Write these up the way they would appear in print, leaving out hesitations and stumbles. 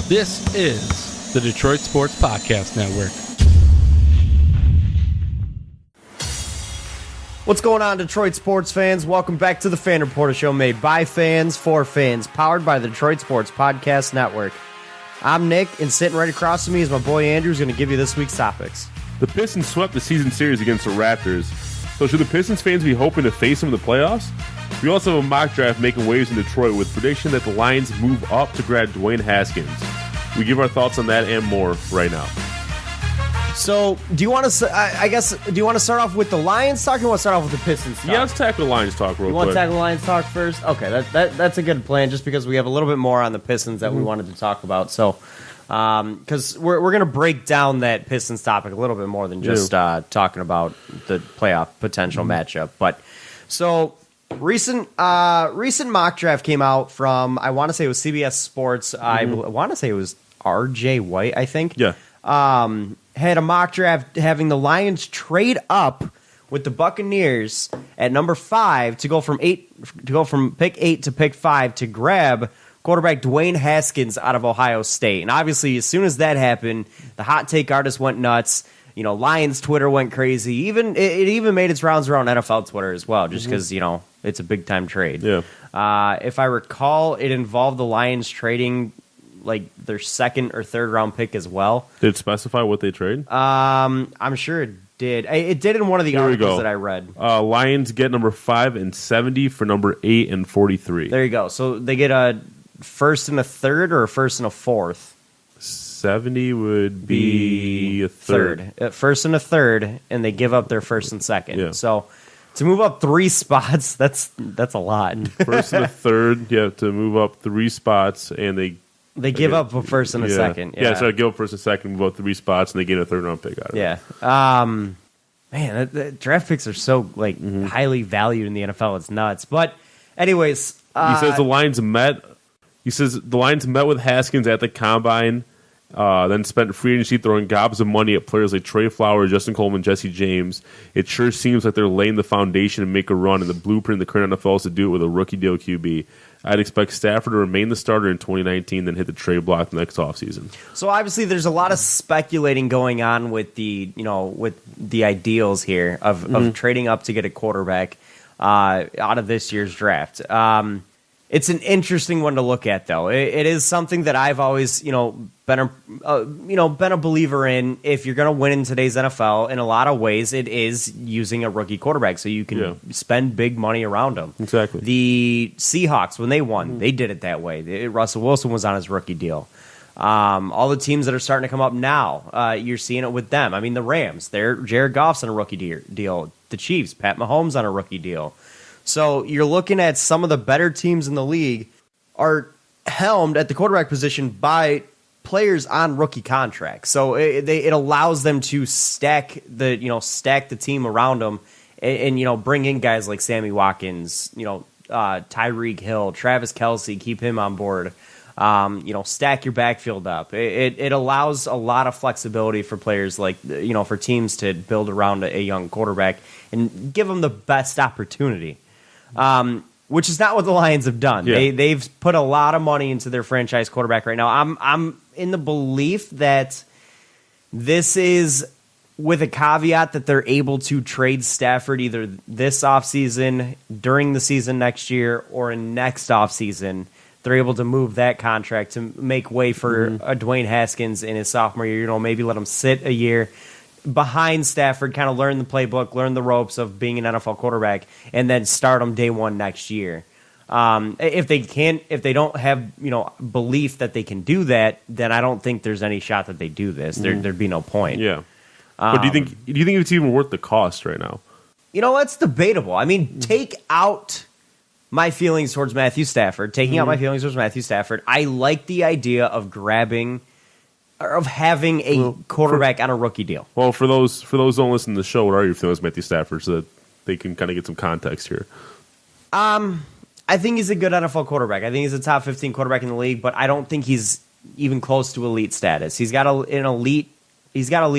This is the Detroit Sports Podcast Network. What's going on, Detroit sports fans? Welcome back to the Fan Reporter Show, made by fans for fans, powered by the Detroit Sports Podcast Network. I'm Nick, and sitting right across from me is my boy Andrew, who's going to give you this week's topics. The Pistons swept the season series against the Raptors. So should the Pistons fans be hoping to face them in the playoffs? We also have a mock draft making waves in Detroit with prediction that the Lions move up to grab Dwayne Haskins. We give our thoughts on that and more right now. So, do you want to? Do you want to start off with the Lions talk, or do you want to start off with the Pistons talk? Yeah, let's tackle the Lions talk real quick. You want to tackle the Lions talk first? Okay, that's a good plan, just because we have a little bit more on the Pistons that we wanted to talk about. So, because we're going to break down that Pistons topic a little bit more than just talking about the playoff potential matchup. But so recent mock draft came out from, I want to say it was CBS Sports. I want to say it was RJ White, I think. Yeah. Had a mock draft having the Lions trade up with the Buccaneers at number 5 to go from pick 8 to pick 5 to grab quarterback Dwayne Haskins out of Ohio State. And obviously, as soon as that happened, the hot take artists went nuts. You know, Lions Twitter went crazy. It even made its rounds around NFL Twitter as well, just because it's a big time trade. Yeah. If I recall, it involved the Lions trading like their second or third round pick as well. Did it specify what they trade? I'm sure it did. It did in one of the articles that I read. Lions get number 5 and 70 for number 8 and 43. There you go. So they get a first and a third, or a first and a fourth? 70 would be a third. First and a third, and they give up their first and second. Yeah. So to move up 3 spots, that's a lot. First and a third, you have to move up 3 spots, and they give up a first and a second. Yeah, so I give up first and second, move up 3 spots, and they get a third round pick out of it. Yeah. Man, the draft picks are so highly valued in the NFL. It's nuts. But anyways, he says the Lions met. He says the Lions met with Haskins at the combine, then spent free agency throwing gobs of money at players like Trey Flowers, Justin Coleman, Jesse James. It sure seems like they're laying the foundation to make a run, and the blueprint in the current NFL is to do it with a rookie deal QB. I'd expect Stafford to remain the starter in 2019, then hit the trade block the next offseason. So obviously, there's a lot of speculating going on with the ideals here of trading up to get a quarterback out of this year's draft. It's an interesting one to look at, though. It is something that I've always, been a believer in. If you're going to win in today's NFL, in a lot of ways, it is using a rookie quarterback, so you can spend big money around them. Exactly. The Seahawks, when they won, they did it that way. Russell Wilson was on his rookie deal. All the teams that are starting to come up now, you're seeing it with them. I mean, the Rams, Jared Goff's on a rookie deal. The Chiefs, Pat Mahomes on a rookie deal. So you're looking at some of the better teams in the league are helmed at the quarterback position by players on rookie contracts. So it allows them to stack the team around them and bring in guys like Sammy Watkins, Tyreek Hill, Travis Kelce, keep him on board. Stack your backfield up. It allows a lot of flexibility for players for teams to build around a young quarterback and give them the best opportunity. Which is not what the Lions have done. Yeah. They've put a lot of money into their franchise quarterback right now. I'm in the belief that this is with a caveat that they're able to trade Stafford either this offseason, during the season next year, or in next offseason. They're able to move that contract to make way for a Dwayne Haskins in his sophomore year. Maybe let him sit a year behind Stafford, kind of learn the playbook, learn the ropes of being an NFL quarterback, and then start him day one next year. If they don't have belief that they can do that, then I don't think there's any shot that they do this. There'd be no point. Yeah, but do you think it's even worth the cost right now? That's debatable. I mean, take out my feelings towards Matthew Stafford. Taking out my feelings towards Matthew Stafford, I like the idea of having a quarterback on a rookie deal. Well, for those who don't listen to the show, what are your feelings, Matthew Stafford, so that they can kind of get some context here? I think he's a good NFL quarterback. I think he's a top 15 quarterback in the league, but I don't think he's even close to elite status. He's got elite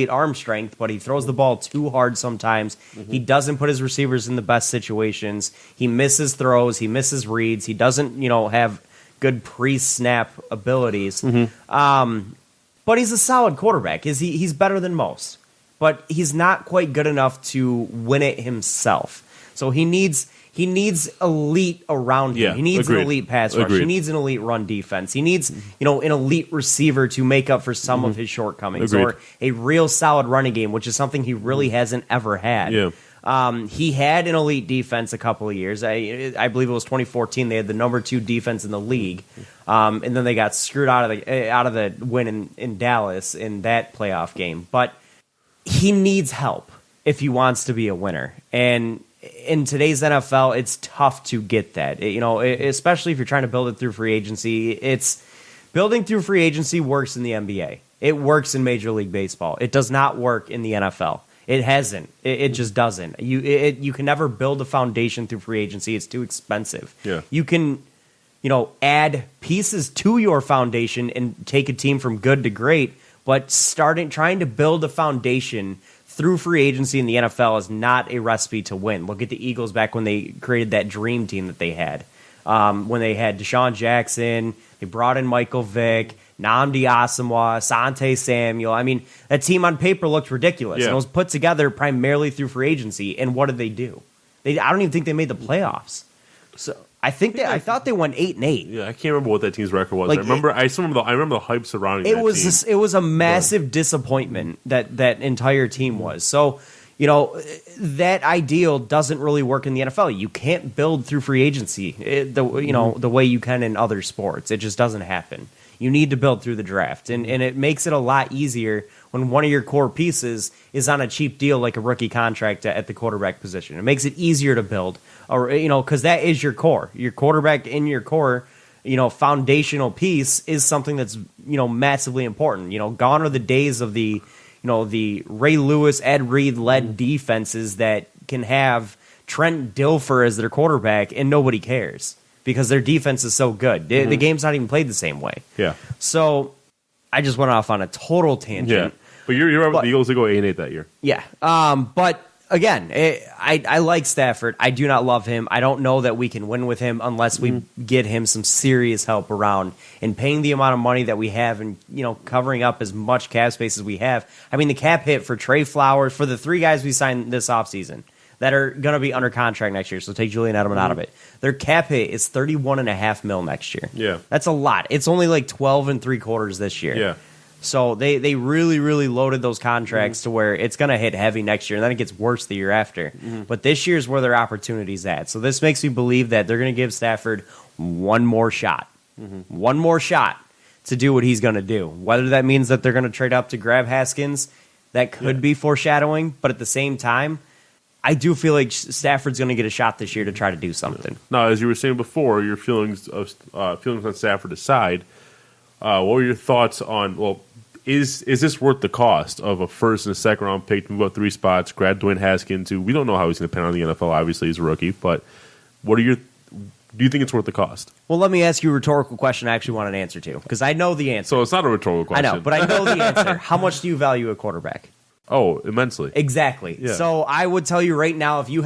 arm strength, but he throws the ball too hard sometimes. He doesn't put his receivers in the best situations. He misses throws. He misses reads. He doesn't, have good pre-snap abilities. But he's a solid quarterback. He's better than most, but he's not quite good enough to win it himself. So he needs elite around him. Yeah, He needs agreed. an elite pass rush. Agreed. He needs an elite run defense. He needs, an elite receiver to make up for some of his shortcomings, Agreed. or a real solid running game, which is something he really hasn't ever had. Yeah. He had an elite defense a couple of years. I believe it was 2014. They had the number 2 defense in the league, and then they got screwed out of the win in Dallas in that playoff game. But he needs help if he wants to be a winner. And in today's NFL, it's tough to get that. Especially if you're trying to build it through free agency. It's building through free agency works in the NBA. It works in Major League Baseball. It does not work in the NFL. It hasn't. It just doesn't. You can never build a foundation through free agency. It's too expensive. Yeah. You can, add pieces to your foundation and take a team from good to great, but trying to build a foundation through free agency in the NFL is not a recipe to win. Look at the Eagles back when they created that dream team that they had. When they had Deshaun Jackson, they brought in Michael Vick, Nnamdi Asomugha, Asante Samuel. I mean, that team on paper looked ridiculous. Yeah. And it was put together primarily through free agency. And what did they do? I don't even think they made the playoffs. So I thought they went 8-8. Yeah, I can't remember what that team's record was. Like, I still remember the hype surrounding that team. It was a massive disappointment that entire team was. So, that ideal doesn't really work in the NFL. You can't build through free agency the way you can in other sports. It just doesn't happen. You need to build through the draft, and it makes it a lot easier when one of your core pieces is on a cheap deal like a rookie contract at the quarterback position. It makes it easier to build, or because that is your core. Your quarterback in your core, foundational piece is something that's massively important. Gone are the days of the Ray Lewis, Ed Reed led defenses that can have Trent Dilfer as their quarterback and nobody cares because their defense is so good. The game's not even played the same way. Yeah. So I just went off on a total tangent. Yeah. But you're right with the Eagles to go 8-8 that year. Yeah. But again, I like Stafford. I do not love him. I don't know that we can win with him unless we get him some serious help around and paying the amount of money that we have and, covering up as much cap space as we have. I mean, the cap hit for Trey Flowers, for the 3 guys we signed this offseason that are going to be under contract next year, so take Julian Edelman out of it. Their cap hit is $31.5 million next year. Yeah. That's a lot. It's only like 12 3/4 this year. Yeah. So they really, really loaded those contracts to where it's going to hit heavy next year, and then it gets worse the year after. But this year is where their opportunity's at. So this makes me believe that they're going to give Stafford one more shot. One more shot to do what he's going to do. Whether that means that they're going to trade up to grab Haskins, that could be foreshadowing. But at the same time, I do feel like Stafford's going to get a shot this year to try to do something. Now, as you were saying before, your feelings on Stafford aside, what were your thoughts on, is this worth the cost of a first and a second round pick to move up 3 spots, grab Dwayne Haskins, who we don't know how he's going to pan on the NFL, obviously he's a rookie, but do you think it's worth the cost? Well, let me ask you a rhetorical question I actually want an answer to, because I know the answer. So it's not a rhetorical question. I know, but I know the answer. How much do you value a quarterback? Oh, immensely. Exactly. Yeah. So I would tell you right now, if you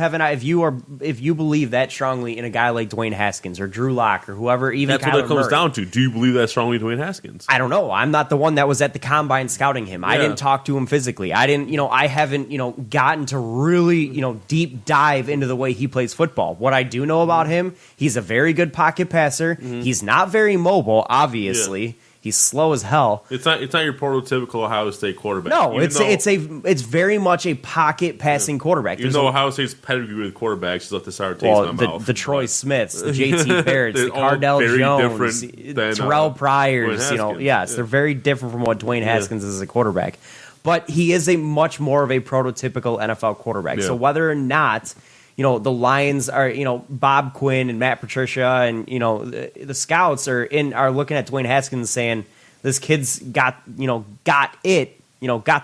believe that strongly in a guy like Dwayne Haskins or Drew Lock or whoever, even That's Kyler what it comes Murray, down to. Do you believe that strongly in Dwayne Haskins? I don't know. I'm not the one that was at the combine scouting him. I Yeah. didn't talk to him physically. I didn't, I haven't, gotten to really, deep dive into the way he plays football. What I do know about him, he's a very good pocket passer. He's not very mobile, obviously. Yeah. He's slow as hell. It's not your prototypical Ohio State quarterback. No, it's very much a pocket passing quarterback. Even though Ohio State's pedigree with quarterbacks is up the sour taste in my mouth. The Troy Smiths, the JT Barretts, They're the all Cardell very Jones, different than, Terrell Pryors. Dwayne Haskins. Yes, they're very different from what Dwayne Haskins is as a quarterback. But he is a much more of a prototypical NFL quarterback. Yeah. So whether or not the Lions are Bob Quinn and Matt Patricia and the scouts are looking at Dwayne Haskins saying, this kid's got the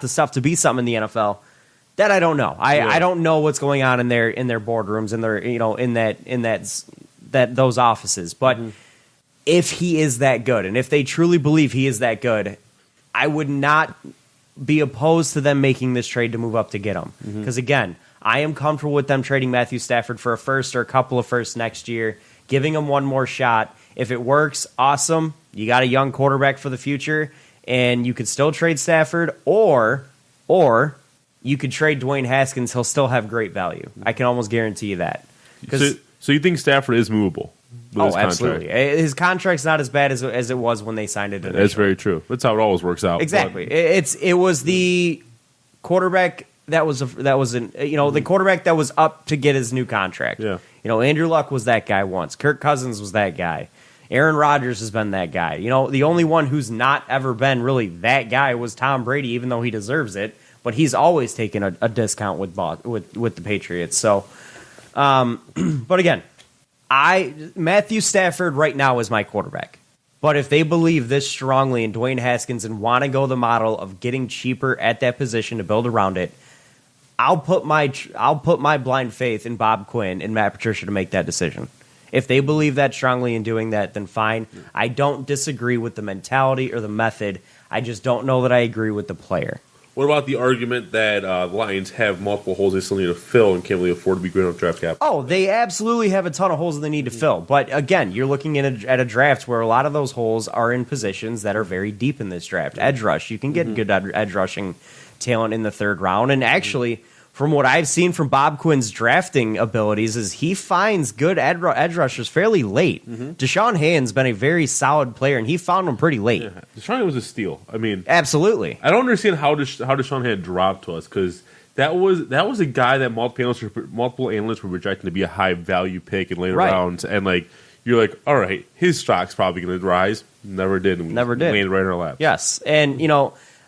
stuff to be something in the NFL. That I don't know. I don't know what's going on in their boardrooms and their in those offices. But if he is that good, and if they truly believe he is that good, I would not be opposed to them making this trade to move up to get him. Because again, I am comfortable with them trading Matthew Stafford for a first or a couple of firsts next year, giving him one more shot, If it works, awesome. You got a young quarterback for the future, and you could still trade Stafford, or you could trade Dwayne Haskins. He'll still have great value. I can almost guarantee you that. So you think Stafford is movable? Oh, absolutely. His contract's not as bad as it was when they signed it initially. That's very true. That's how it always works out. Exactly. It was the quarterback the quarterback that was up to get his new contract. Yeah. Andrew Luck was that guy once. Kirk Cousins was that guy. Aaron Rodgers has been that guy. The only one who's not ever been really that guy was Tom Brady, even though he deserves it. But he's always taken a discount with the Patriots. So, but again, Matthew Stafford right now is my quarterback. But if they believe this strongly in Dwayne Haskins and want to go the model of getting cheaper at that position to build around it, I'll put my blind faith in Bob Quinn and Matt Patricia to make that decision. If they believe that strongly in doing that, then fine. I don't disagree with the mentality or the method. I just don't know that I agree with the player. What about the argument that the Lions have multiple holes they still need to fill and can't really afford to be great on draft cap? Oh, they absolutely have a ton of holes that they need to fill. But again, you're looking at a draft where a lot of those holes are in positions that are very deep in this draft. Edge rush, you can get good edge rushing talent in the third round. And actually, from what I've seen from Bob Quinn's drafting abilities, is he finds good edge rushers fairly late. Deshaun Hayden's been a very solid player, and he found them pretty late. Yeah. Deshaun Hayden was a steal. I mean, absolutely. I don't understand how Deshaun Hayden dropped to us, because that was a guy that multiple analysts were projecting to be a high value pick in later rounds, and you're like, all right, his stock's probably going to rise. Never did. Never did. Landed right in our lap. Yes, and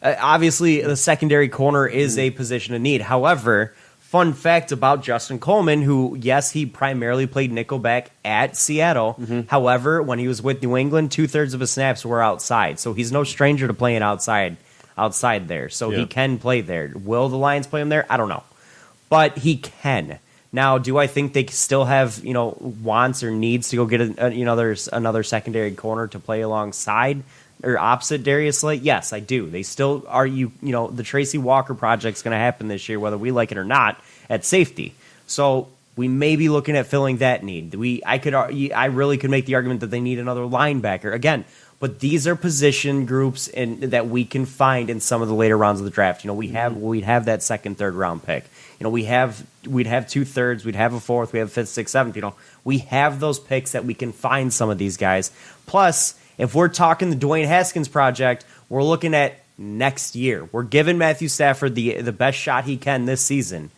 obviously, the secondary corner is a position of need. However, fun fact about Justin Coleman, who, yes, he primarily played nickelback at Seattle. However, when he was with New England, 2/3 of his snaps were outside. So he's no stranger to playing outside there. So he can play there. Will the Lions play him there? I don't know. But he can. Now, do I think they still have, wants or needs to go get there's another secondary corner to play alongside or opposite Darius Slay? Yes, I do. They still are. The Tracy Walker project's going to happen this year, whether we like it or not, at safety. So we may be looking at filling that need. I really could make the argument that they need another linebacker again. But these are position groups that we can find in some of the later rounds of the draft. We'd have that second, third round pick. We'd have 2/3, we'd have a fourth, we have fifth, sixth, seventh. We have those picks that we can find some of these guys. Plus, if we're talking the Dwayne Haskins project, we're looking at next year. We're giving Matthew Stafford the best shot he can this season.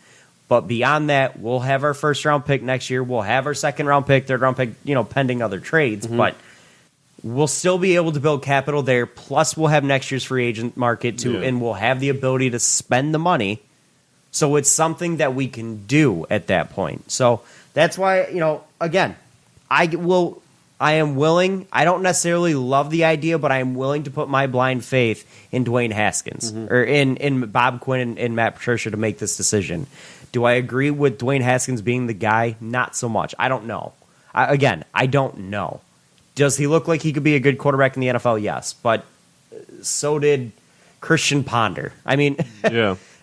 But beyond that, we'll have our first round pick next year. We'll have our second round pick, third round pick, pending other trades. But we'll still be able to build capital there. Plus, we'll have next year's free agent market too, and we'll have the ability to spend the money. So it's something that we can do at that point. So that's why, again, I am willing. I don't necessarily love the idea, but I am willing to put my blind faith in Dwayne Haskins or in Bob Quinn and Matt Patricia to make this decision. Do I agree with Dwayne Haskins being the guy? Not so much. I don't know. I don't know. Does he look like he could be a good quarterback in the NFL? Yes, but so did Christian Ponder. I mean,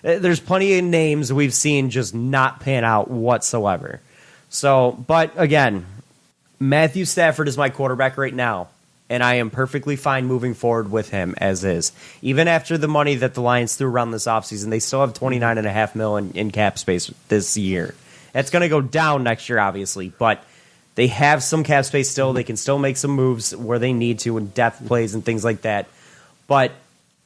there's plenty of names we've seen just not pan out whatsoever. So, but again, Matthew Stafford is my quarterback right now, and I am perfectly fine moving forward with him as is. Even after the money that the Lions threw around this offseason, they still have $29.5 million in cap space this year. That's going to go down next year, obviously, but they have some cap space still. They can still make some moves where they need to in depth plays and things like that. But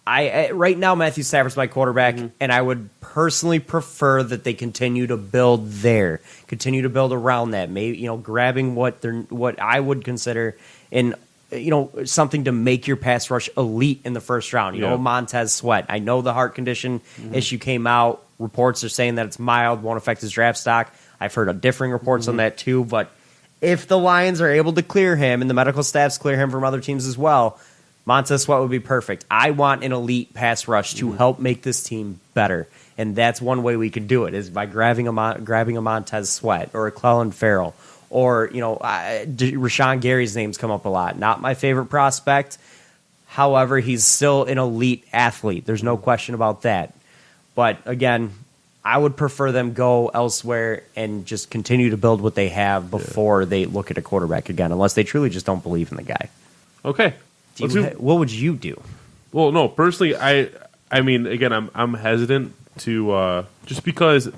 right now, Matthew Stafford's my quarterback, and I would personally prefer that they continue to build there, continue to build around that. Maybe grabbing what I would consider in something to make your pass rush elite in the first round. Montez Sweat. I know the heart condition issue came out. Reports are saying that it's mild, won't affect his draft stock. I've heard differing reports on that too. But if the Lions are able to clear him and the medical staffs clear him from other teams as well, Montez Sweat would be perfect. I want an elite pass rush to help make this team better, and that's one way we could do it is by grabbing a Montez Sweat or a Clelin Ferrell or Rashawn Gary's name's come up a lot. Not my favorite prospect, however, he's still an elite athlete. There's no question about that. But again, I would prefer them go elsewhere and just continue to build what they have before they look at a quarterback again, unless they truly just don't believe in the guy. Okay. What would you do? Well, no, personally, I mean, again, I'm hesitant to just because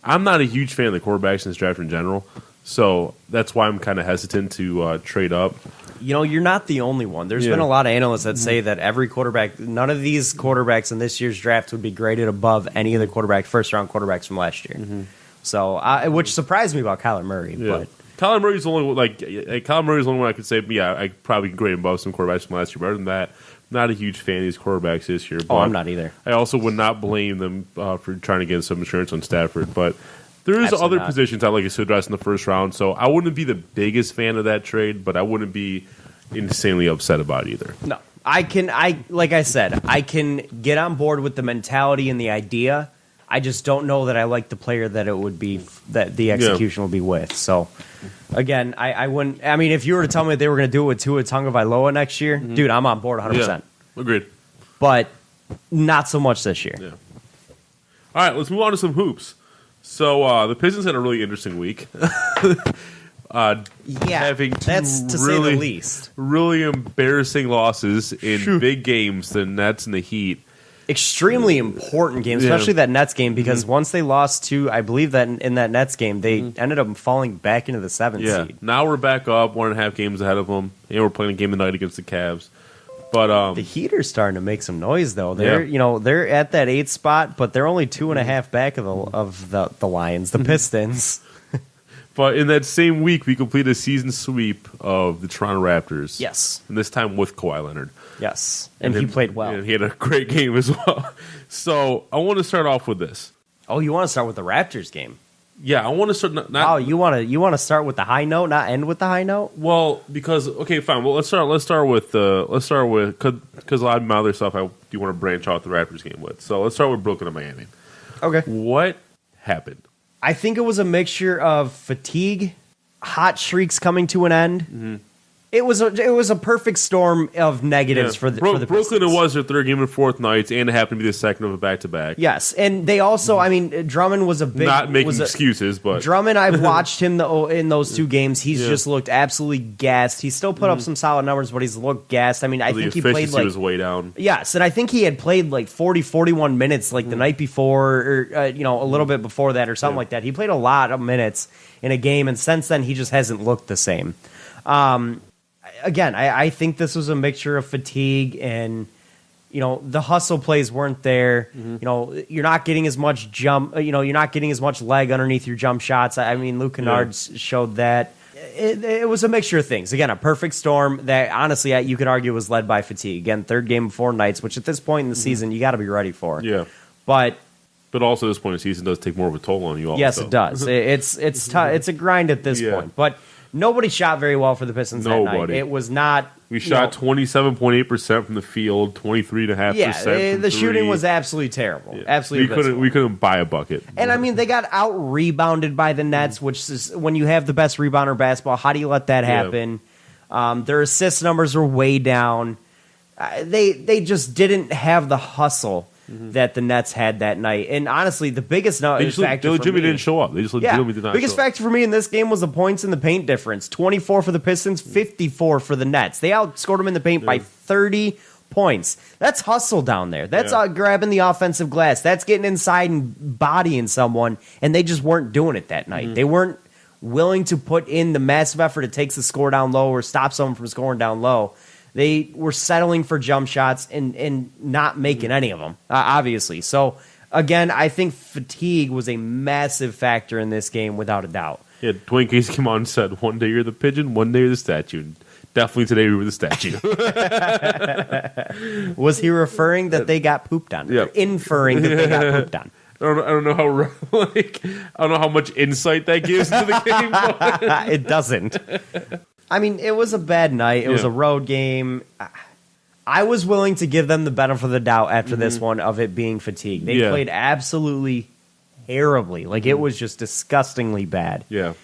I'm not a huge fan of the quarterbacks in this draft in general, so that's why I'm kind of hesitant to trade up. You're not the only one. There's been a lot of analysts that say that every quarterback, none of these quarterbacks in this year's draft would be graded above any of the first-round quarterbacks from last year. So, which surprised me about Kyler Murray. Yeah. But Kyler Murray's the only Kyler Murray's the only one I could say. Yeah, I probably grade him above some quarterbacks from last year. But other than that, not a huge fan of these quarterbacks this year. But I'm not either. I also would not blame them for trying to get some insurance on Stafford, but. There is Absolutely other not. positions I'd like to address in the first round, so I wouldn't be the biggest fan of that trade, but I wouldn't be insanely upset about it either. No, like I said, I can get on board with the mentality and the idea. I just don't know that I like the player that it would be, that the execution will be with. So, again, I wouldn't. I mean, if you were to tell me that they were going to do it with Tua Tagovailoa next year, dude, I'm on board 100%. Yeah, agreed. But not so much this year. Yeah. All right, let's move on to some hoops. So the Pistons had a really interesting week. Having two that's to say the least. Really embarrassing losses in big games, the Nets and the Heat. Extremely important games, especially that Nets game, because once they lost to, I believe that in that Nets game, they ended up falling back into the 7th seed. Now we're back up 1.5 games ahead of them, and we're playing a game tonight against the Cavs. But the Heat are starting to make some noise, though. They're at that 8th spot, but they're only 2.5 back of the Lions, the Pistons. But in that same week, we completed a season sweep of the Toronto Raptors. Yes, and this time with Kawhi Leonard. Yes, and he played well. And he had a great game as well. So I want to start off with this. Oh, you want to start with the Raptors game? Yeah, I want to start. You want to start with the high note, not end with the high note? Well, because fine. Well, let's start with because a lot of my other stuff I do want to branch out the Raptors game with. So let's start with Brooklyn and Miami. Okay, what happened? I think it was a mixture of fatigue, hot streaks coming to an end. It was a perfect storm of negatives for the Brooklyn. Pistons. It was their third game in 4th nights, and it happened to be the second of a back-to-back. Yes, and they also, I mean, Drummond was a big... Not making excuses, but... Drummond, I've watched him in those 2 games. He's just looked absolutely gassed. He still put up some solid numbers, but he's looked gassed. I mean, I think he played like... was way down. Yes, and I think he had played like 40, 41 minutes like the night before, or a little bit before that or something like that. He played a lot of minutes in a game, and since then he just hasn't looked the same. Again, I think this was a mixture of fatigue and, the hustle plays weren't there. You're not getting as much jump. You're not getting as much leg underneath your jump shots. I mean, Luke Kennard showed that. It was a mixture of things. Again, a perfect storm that, honestly, you could argue was led by fatigue. Again, 3rd game of 4 nights, which at this point in the season, you got to be ready for. Yeah. But also, at this point in the season does take more of a toll on you all. Yes, it does. It's tough. It's a grind at this point. But nobody shot very well for the Pistons that night. It was not... We shot 27.8% from the field, 23.5%. Yeah, the shooting was absolutely terrible. Yeah. Absolutely, we couldn't buy a bucket. And I mean, they got out rebounded by the Nets, which is when you have the best rebounder in basketball. How do you let that happen? Their assist numbers were way down. They just didn't have the hustle that the Nets had that night. And honestly, the biggest factor Jimmy didn't show up. They just legitimately did not biggest show up. factor for me in this game was the points in the paint difference. 24 for the Pistons, 54 for the Nets. They outscored them in the paint by 30 points. That's hustle down there. That's grabbing the offensive glass. That's getting inside and bodying someone, and they just weren't doing it that night. They weren't willing to put in the massive effort it takes to score down low or stop someone from scoring down low. They were settling for jump shots and not making any of them, obviously. So, again, I think fatigue was a massive factor in this game, without a doubt. Yeah, Dwayne Casey came on and said, one day you're the pigeon, one day you're the statue. Definitely today we were the statue. Was he referring that they got pooped on? Yeah. Inferring that they got pooped on? I don't know how much insight that gives to the game. But. It doesn't. I mean, it was a bad night. It was a road game. I was willing to give them the benefit of the doubt after this one of it being fatigue. They played absolutely terribly. Like, it was just disgustingly bad. Yeah.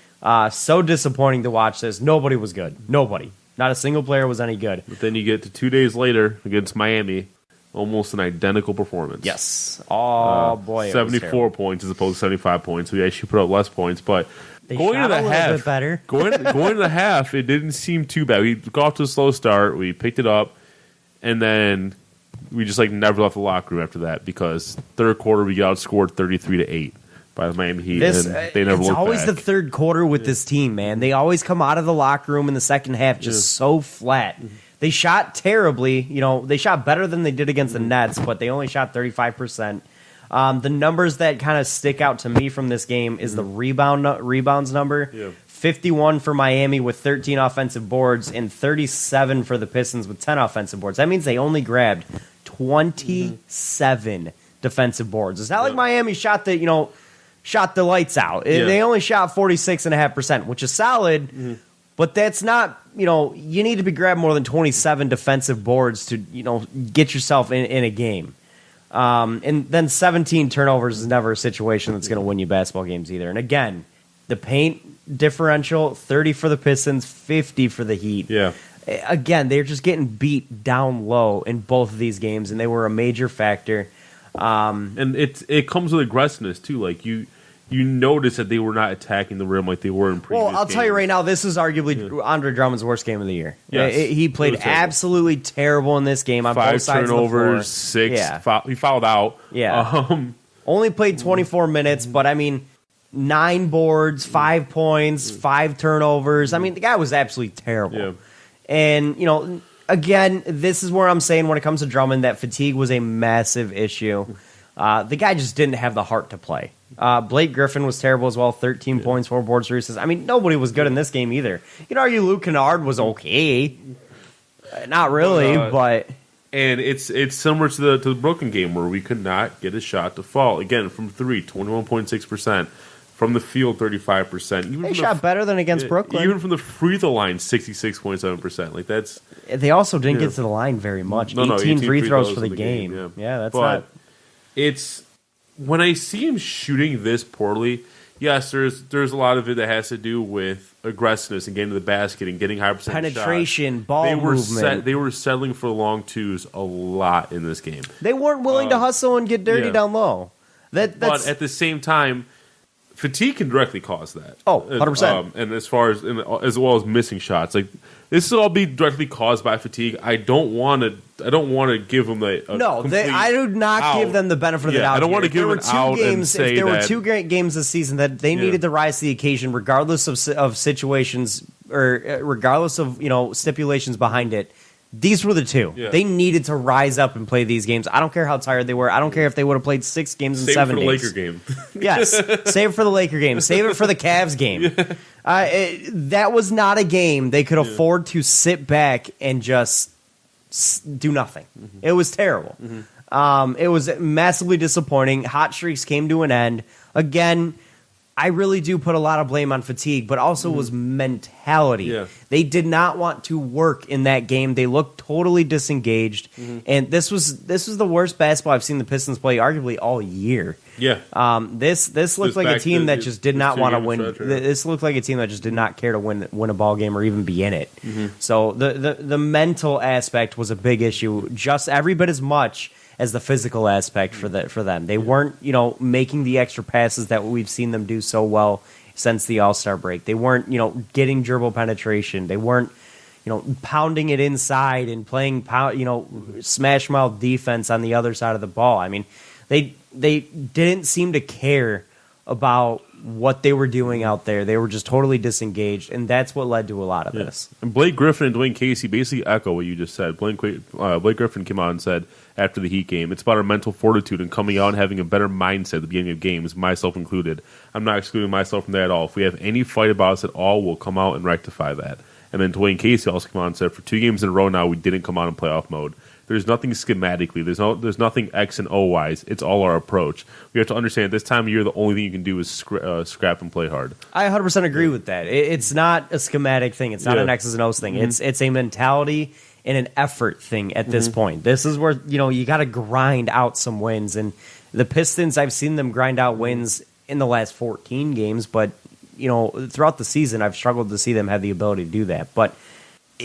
So disappointing to watch this. Nobody was good. Nobody. Not a single player was any good. But then you get to 2 days later against Miami, Almost an identical performance. Yes. Oh, boy. 74 points as opposed to 75 points. We actually put up less points, but They going shot into a the little half, bit better. going to the half, it didn't seem too bad. We got off to a slow start. We picked it up, and then we just never left the locker room after that because third quarter we got outscored 33-8 by the Miami Heat, and they never it's looked always back. the third quarter with this team, man. They always come out of the locker room in the second half just so flat. They shot terribly. They shot better than they did against the Nets, but they only shot 35%. The numbers that kind of stick out to me from this game is the rebounds number. Yeah. 51 for Miami with 13 offensive boards and 37 for the Pistons with 10 offensive boards. That means they only grabbed 27 defensive boards. It's not like Miami shot the lights out. They only shot 46.5%, which is solid, but that's not, you need to be grabbing more than 27 defensive boards to, get yourself in a game. And then 17 turnovers is never a situation that's going to win you basketball games either. And again, the paint differential, 30 for the Pistons, 50 for the Heat. Yeah. Again, they're just getting beat down low in both of these games, and they were a major factor. And it comes with aggressiveness too. You notice that they were not attacking the rim like they were in previous Well, I'll tell you right now, this is arguably Andre Drummond's worst game of the year. Yes. He played absolutely terrible in this game on both 5 sides turnovers, of the floor. 6. Yeah. He fouled out. Yeah. Only played 24 minutes, but 9 boards, 5 points, 5 turnovers. The guy was absolutely terrible. Yeah. And, again, this is where I'm saying when it comes to Drummond that fatigue was a massive issue. The guy just didn't have the heart to play. Blake Griffin was terrible as well, 13 points, 4 boards, 3 assists. Nobody was good in this game either. You can argue Luke Kennard was okay. Not really, but... And it's similar to the Brooklyn game where we could not get a shot to fall. Again, from 3, 21.6%. From the field, 35%. They shot better than against Brooklyn. Even from the free throw line, 66.7%. That's... They also didn't get to the line very much. 18 free throws for the game. Yeah, that's not... It's... When I see him shooting this poorly, yes, there's a lot of it that has to do with aggressiveness and getting to the basket and getting high percentage penetration, shots. ball movement. They were settling for long twos a lot in this game. They weren't willing to hustle and get dirty down low. But at the same time, fatigue can directly cause that. Oh, 100%. And as well as missing shots, this will all be directly caused by fatigue. I don't want to give them I do not give them the benefit of the doubt. I don't want to give them an out and say if there were 2 great games this season that they needed to rise to the occasion, regardless of situations or regardless of stipulations behind it. These were the 2. Yeah. They needed to rise up and play these games. I don't care how tired they were. I don't care if they would have played 6 games in 7 days. Save it for the Laker game. Yes, save it for the Laker game. Save it for the Cavs game. That was not a game they could afford to sit back and just do nothing. Mm-hmm. It was terrible. Mm-hmm. It was massively disappointing. Hot streaks came to an end. Again, I really do put a lot of blame on fatigue, but also was mentality. Yeah. They did not want to work in that game. They looked totally disengaged, and this was the worst basketball I've seen the Pistons play arguably all year. Yeah. This looked like a team that just did not want to win. This looked like a team that just did not care to win a ball game or even be in it. Mm-hmm. So the mental aspect was a big issue, just every bit as much as the physical aspect for them. They weren't, making the extra passes that we've seen them do so well since the All-Star break. They weren't, getting dribble penetration. They weren't, pounding it inside and playing, smash mouth defense on the other side of the ball. They didn't seem to care about what they were doing out there. They were just totally disengaged, and that's what led to a lot of this. And Blake Griffin and Dwayne Casey basically echo what you just said. Blake Griffin came out and said after the Heat game, it's about our mental fortitude and coming out and having a better mindset at the beginning of games, myself included. I'm not excluding myself from that at all. If we have any fight about us at all, we'll come out and rectify that. And then Dwayne Casey also came out and said, for 2 games in a row now, we didn't come out in playoff mode. There's nothing schematically. There's nothing X and O wise. It's all our approach. We have to understand at this time of year, the only thing you can do is scrap and play hard. I 100% agree with that. It's not a schematic thing. It's not an X's and O's thing. Mm-hmm. It's a mentality and an effort thing at this point. This is where you got to grind out some wins. And the Pistons, I've seen them grind out wins in the last 14 games, but throughout the season, I've struggled to see them have the ability to do that. But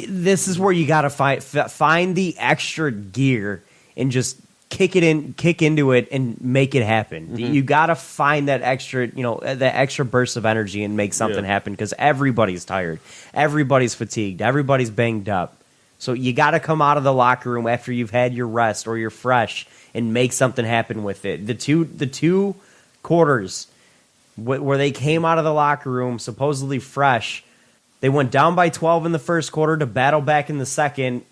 this is where you got to find the extra gear and just kick into it and make it happen. Mm-hmm. You got to find that extra, that extra burst of energy and make something happen, because everybody's tired. Everybody's fatigued. Everybody's banged up. So you got to come out of the locker room after you've had your rest or you're fresh and make something happen with it. The two quarters where they came out of the locker room supposedly fresh, they went down by 12 in the first quarter to battle back in the second,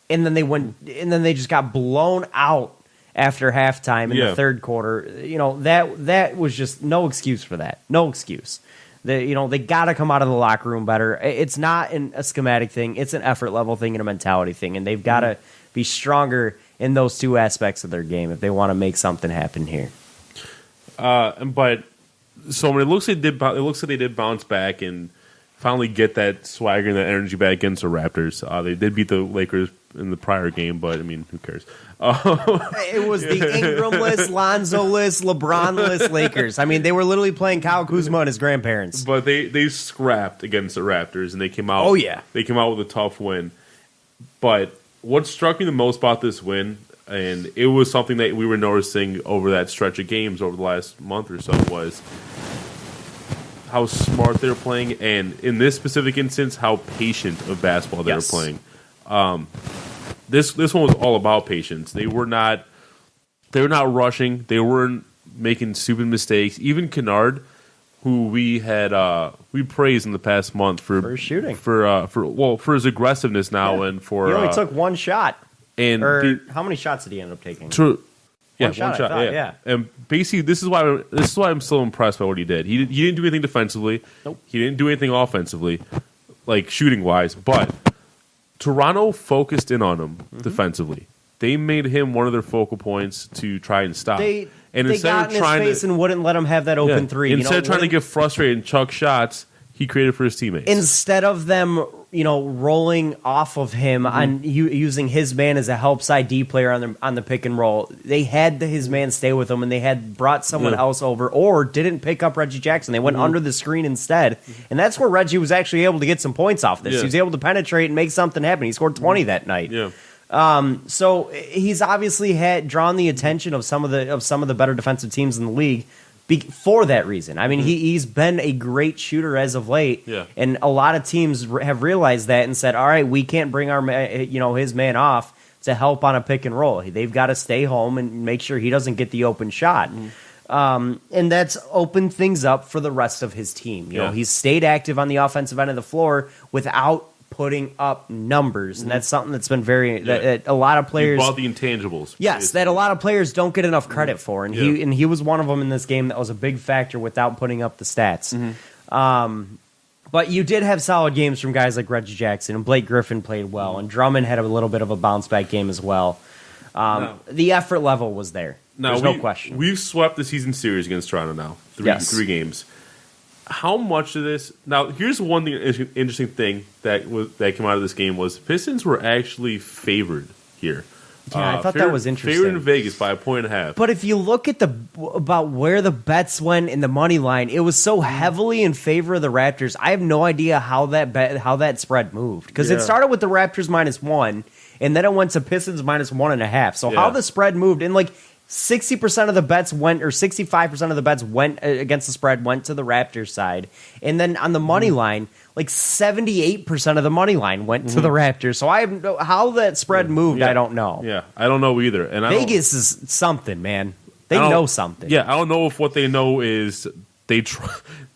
and then they just got blown out after halftime in the third quarter. That was just no excuse for that. No excuse. They got to come out of the locker room better. It's not a schematic thing. It's an effort level thing and a mentality thing, and they've got to be stronger in those two aspects of their game if they want to make something happen here. But so when it looks like they did bounce back and finally get that swagger and that energy back against the Raptors. They did beat the Lakers in the prior game, but I mean, who cares? It was the Ingramless, Lonzo-less, LeBron-less Lakers. I mean, they were literally playing Kyle Kuzma and his grandparents. But they scrapped against the Raptors, and they came out. Oh yeah, they came out with a tough win. But what struck me the most about this win, and it was something that we were noticing over that stretch of games over the last month or so, was how smart they were playing, and in this specific instance, how patient of basketball they were playing. This one was all about patience. They were not rushing. They weren't making stupid mistakes. Even Kennard, who we praised in the past month for his shooting, for his aggressiveness now, and for he only took one shot. And how many shots did he end up taking? One shot. Yeah. And basically, this is why I'm so impressed by what he did. He didn't do anything defensively. Nope. He didn't do anything offensively, like shooting wise. But Toronto focused in on him defensively. They made him one of their focal points to try and stop. They got in his face and wouldn't let him have that open three. Instead of trying to get frustrated and chuck shots, he created for his teammates. Instead of them, rolling off of him on using his man as a help side D player on the pick and roll, they had his man stay with him, and they had brought someone else over, or didn't pick up Reggie Jackson. They went under the screen instead, and that's where Reggie was actually able to get some points off this. He was able to penetrate and make something happen. He scored 20 that night. Yeah. So he's obviously drawn the attention of some of the better defensive teams in the league for that reason. I mean, he's been a great shooter as of late, and a lot of teams have realized that and said, "All right, we can't bring his man off to help on a pick and roll. They've got to stay home and make sure he doesn't get the open shot." And that's opened things up for the rest of his team. He's stayed active on the offensive end of the floor without putting up numbers, and that's something that's been that a lot of players bought the intangibles. Yes, that a lot of players don't get enough credit for, and he was one of them in this game that was a big factor without putting up the stats. But you did have solid games from guys like Reggie Jackson, and Blake Griffin played well, and Drummond had a little bit of a bounce back game as well. The effort level was there. There's no question. We've swept the season series against Toronto now. Three games. How much of this? Now, here's one interesting thing that came out of this game was Pistons were actually favored here. Yeah, I thought that was interesting. Favored in Vegas by 1.5. But if you look at about where the bets went in the money line, it was so heavily in favor of the Raptors. I have no idea how that spread moved, because it started with the Raptors -1, and then it went to Pistons -1.5. So how the spread moved, and 60% of the bets went, or 65% of the bets went against the spread went to the Raptors side, and then on the money line, 78% of the money line went to the Raptors. So I have how that spread moved. I don't know. Yeah, I don't know either. And Vegas is something, man. They know something. Yeah, I don't know if what they know is they're